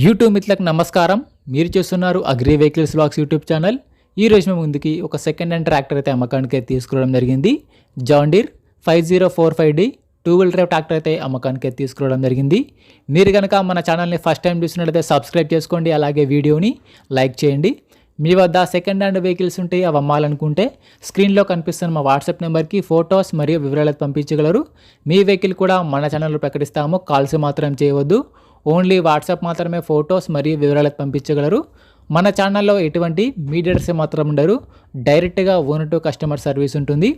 YouTube మిత్రులకు నమస్కారం. మీరు చూస్తున్నారు agri vehicles vlogs YouTube channel. ఈ రోజు మేము ముందుకి ఒక సెకండ్ హ్యాండ్ ట్రాక్టర్ అయితే అమ్మకానికి తీసుకురావడం జరిగింది. John Deere 5045D two wheel drive tractor అయితే అమ్మకానికి తీసుకురావడం జరిగింది. మీరు కనుక మన ఛానల్ని ఫస్ట్ టైం చూసినట్లయితే సబ్స్క్రైబ్ చేసుకోండి, అలాగే వీడియోని లైక్ చేయండి. మీ వద్ద సెకండ్ హ్యాండ్ వెహికల్స్ ఉంటే అవి అమ్మాలనుకుంటే స్క్రీన్లో కనిపిస్తున్న మా వాట్సాప్ నెంబర్కి ఫొటోస్ మరియు వివరాలు పంపించగలరు. మీ వెహికల్ కూడా మన ఛానల్లో ప్రకటిస్తాము. కాల్స్ మాత్రం చేయవద్దు. ఓన్లీ వాట్సాప్ మాత్రమే ఫొటోస్ మరియు వివరాలకు పంపించగలరు. మన ఛానల్లో ఎటువంటి మీడియేటర్స్ మాత్రం ఉండరు. డైరెక్ట్గా ఓనర్ టు కస్టమర్ సర్వీస్ ఉంటుంది.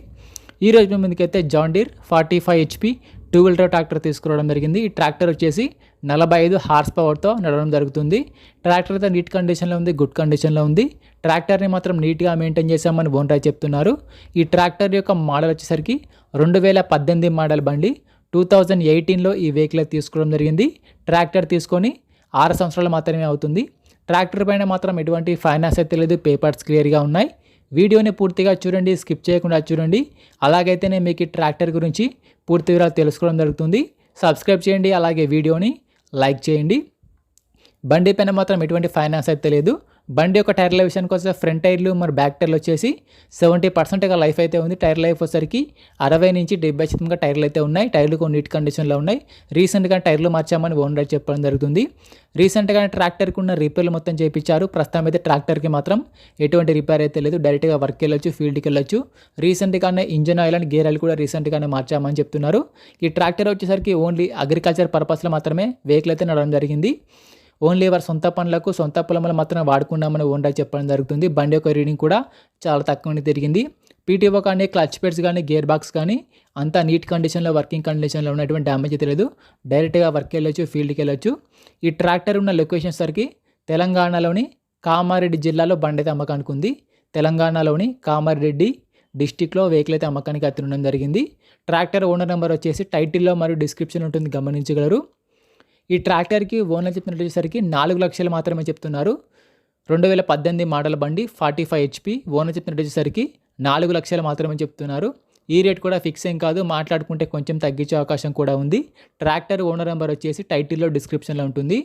ఈరోజు మీ ముందుకైతే John Deere 45 HP two wheel drive tractor తీసుకురావడం జరిగింది. ఈ ట్రాక్టర్ వచ్చేసి 45 హార్స్ పవర్తో నడవడం జరుగుతుంది. ట్రాక్టర్ అయితే నీట్ కండిషన్లో ఉంది, గుడ్ కండిషన్లో ఉంది. ట్రాక్టర్ని మాత్రం నీట్గా మెయింటైన్ చేశామని ఓనర్ చెప్తున్నారు. ఈ ట్రాక్టర్ యొక్క మోడల్ వచ్చేసరికి 2018 మోడల్ బండి. 2018లో ఈ వెహికల్ తీసుకోవడం జరిగింది. ట్రాక్టర్ తీసుకొని 6 సంవత్సరాలు మాత్రమే అవుతుంది. ట్రాక్టర్ పైన మాత్రం ఎటువంటి ఫైనాన్స్ అయితే లేదు, పేపర్స్ క్లియర్గా ఉన్నాయి. వీడియోని పూర్తిగా చూడండి, స్కిప్ చేయకుండా చూడండి. అలాగైతేనే మీకు ఈ ట్రాక్టర్ గురించి పూర్తి వివరాలు తెలుసుకోవడం జరుగుతుంది. సబ్స్క్రైబ్ చేయండి, అలాగే వీడియోని లైక్ చేయండి. బండి పైన మాత్రం ఎటువంటి ఫైనాన్స్ అయితే లేదు. బండి యొక్క టైర్ల విషయానికి వస్తే ఫ్రంట్ టైర్లు మరి బ్యాక్ టైర్లు వచ్చేసి 70% లైఫ్ అయితే ఉంది. టైర్ లైఫ్ వచ్చేసరికి 60 నుంచి 70% టైర్లు అయితే ఉన్నాయి. టైర్లు కొన్ని నీట్ కండిషన్లో ఉన్నాయి. రీసెంట్గా టైర్లు మార్చామని ఓనర్ చెప్పడం జరుగుతుంది. రీసెంట్గా ట్రాక్టర్కి ఉన్న రిపేర్లు మొత్తం చేయించారు. ప్రస్తుతం అయితే ట్రాక్టర్కి మాత్రం ఎటువంటి రిపేర్ అయితే లేదు. డైరెక్ట్గా వర్క్ వెళ్ళొచ్చు, ఫీల్డ్కి వెళ్ళొచ్చు. రీసెంట్గానే engine oil and gear oil కూడా రీసెంట్గానే మార్చామని చెప్తున్నారు. ఈ ట్రాక్టర్ వచ్చేసరికి ఓన్లీ అగ్రికల్చర్ పర్పస్లో మాత్రమే వెహికల్ అయితే నడవడం జరిగింది. ఓన్లీ వారి సొంత పనులకు, సొంత పొలంలో మాత్రం వాడుకున్నామని ఓనర్ చెప్పడం జరుగుతుంది. బండి యొక్క రీడింగ్ కూడా చాలా తక్కువనే తిరిగింది. పీటీఓ కానీ, క్లచ్ పెడ్స్ కానీ, గేర్ బాక్స్ కానీ అంతా నీట్ కండిషన్లో, వర్కింగ్ కండిషన్లో ఉన్నటువంటి డ్యామేజ్ అయితే లేదు. డైరెక్ట్గా వర్క్ వెళ్ళొచ్చు, ఫీల్డ్కి వెళ్ళొచ్చు. ఈ ట్రాక్టర్ ఉన్న లొకేషన్ సరికి తెలంగాణలోని కామారెడ్డి జిల్లాలో బండి అయితే అమ్మకానికి ఉంది. తెలంగాణలోని కామారెడ్డి డిస్టిక్లో వెహికల్ అయితే అమ్మకానికి ఉండడం జరిగింది. ట్రాక్టర్ ఓనర్ నెంబర్ వచ్చేసి టైటిల్లో మరియు డిస్క్రిప్షన్ ఉంటుంది, గమనించగలరు. ఈ ట్రాక్టర్కి ఓనర్ చెప్పినట్టు వచ్చేసరికి 4 లక్షలు మాత్రమే చెప్తున్నారు. 2018 మోడల్ బండి 45 HP. ఓనర్ చెప్పినట్టు వచ్చేసరికి 4 లక్షలు మాత్రమే చెప్తున్నారు. ఈ రేట్ కూడా ఫిక్స్ ఏం కాదు, మాట్లాడుకుంటే కొంచెం తగ్గించే అవకాశం కూడా ఉంది. ట్రాక్టర్ ఓనర్ నెంబర్ వచ్చేసి టైటిల్లో డిస్క్రిప్షన్లో ఉంటుంది.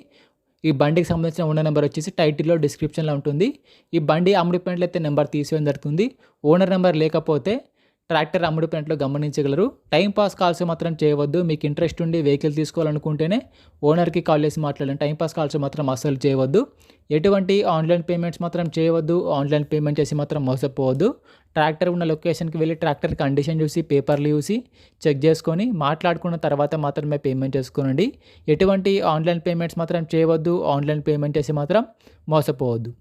ఈ బండికి సంబంధించిన ఓనర్ నెంబర్ వచ్చేసి టైటిల్లో డిస్క్రిప్షన్లో ఉంటుంది. ఈ బండి అమ్ముడిపోయినట్లయితే నెంబర్ తీసేయడం జరుగుతుంది. ఓనర్ నెంబర్ లేకపోతే ట్రాక్టర్ అమ్ముడిపోయినట్లు గమనించగలరు. టైం పాస్ కాల్స్ మాత్రం చేయవద్దు. మీకు ఇంట్రెస్ట్ ఉండి వెహికల్ తీసుకోవాలనుకుంటేనే ఓనర్కి కాల్ చేసి మాట్లాడండి. టైం పాస్ కాల్స్ మాత్రం అస్సలు చేయవద్దు. ఎటువంటి ఆన్లైన్ పేమెంట్స్ మాత్రం చేయవద్దు. ఆన్లైన్ పేమెంట్ చేసి మాత్రం మోసపోవద్దు. ట్రాక్టర్ ఉన్న లొకేషన్కి వెళ్ళి ట్రాక్టర్ కండిషన్ చూసి, పేపర్లు చూసి చెక్ చేసుకొని మాట్లాడుకున్న తర్వాత మాత్రమే పేమెంట్ చేసుకోనండి. ఎటువంటి ఆన్లైన్ పేమెంట్స్ మాత్రం చేయవద్దు. ఆన్లైన్ పేమెంట్ చేసి మాత్రం మోసపోవద్దు.